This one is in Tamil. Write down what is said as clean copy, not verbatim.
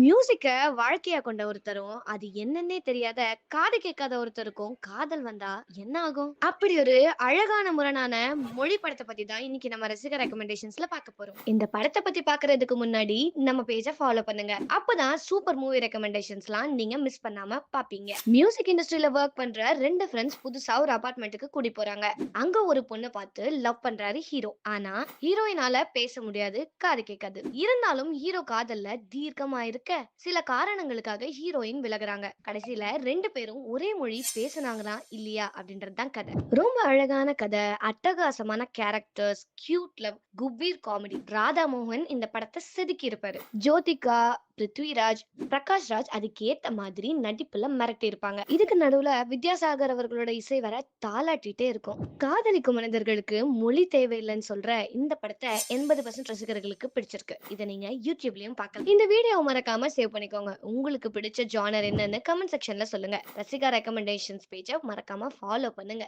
மியூசிக்க வாழ்க்கையா கொண்ட ஒருத்தரும், அது என்னன்னே தெரியாத காது கேட்காத ஒருத்தருக்கும் காதல் வந்தா என்ன ஆகும்? அப்படி ஒரு அழகான முரணான மொழி படத்த பத்தி தான் இன்னைக்கு நம்ம ரசிகர் ரெக்கமெண்டேஷன்ஸ்ல பார்க்க போறோம். இந்த படத்த பத்தி பார்க்கறதுக்கு முன்னாடி நம்ம பேஜ ஃபாலோ பண்ணுங்க. அப்பதான் சூப்பர் மூவி ரெக்கமெண்டேஷன்ஸ்லாம் நீங்க மிஸ் பண்ணாம பார்ப்பீங்க. மியூசிக் இண்டஸ்ட்ரியில வொர்க் பண்ற 2 ஃப்ரெண்ட்ஸ் புதுசா ஒரு அபார்ட்மெண்ட்டுக்கு கூடி போறாங்க. அங்க ஒரு பொண்ணு பார்த்து லவ் பண்றாரு ஹீரோ. ஆனா ஹீரோயினால பேச முடியாது, காது கேட்காது. இருந்தாலும் ஹீரோ காதல்ல தீர்க்கமா இருக்க சில காரணங்களுக்காக ஹீரோயின் விலகுறாங்க. கடைசியில 2 பேரும் ஒரே மொழி பேசுனாங்களா இல்லையா அப்படின்றது தான் கதை. ரொம்ப அழகான கதை, அட்டகாசமான கேரக்டர்ஸ், கியூட் லவ், குபீர் காமெடி. ராதா மோகன் இந்த படத்தை செதுக்கி இருப்பாரு. ஜோதிகா, பிருத்விராஜ், பிரகாஷ் ராஜ் அதுக்கேத்த மாதிரி நடிப்புல மிரட்டி இருப்பாங்க. இதுக்கு நடுவுல வித்யாசாகர் அவர்களோட இசை வர தாலாட்டிட்டே இருக்கும். காதலிக்கும் மனிதர்களுக்கு மொழி தேவையில்லைன்னு சொல்ற இந்த படத்தை 80% ரசிகர்களுக்கு பிடிச்சிருக்கு. இதை நீங்க யூடியூப்லயும் பார்க்கலாம். இந்த வீடியோ மறக்காம சேவ் பண்ணிக்கோங்க. உங்களுக்கு பிடிச்ச ஜானர் என்னன்னு கமெண்ட் செக்ஷன்ல சொல்லுங்க. ரசிகா ரெக்கமெண்டேஷன்ஸ் பேஜை மறக்காம ஃபாலோ பண்ணுங்க.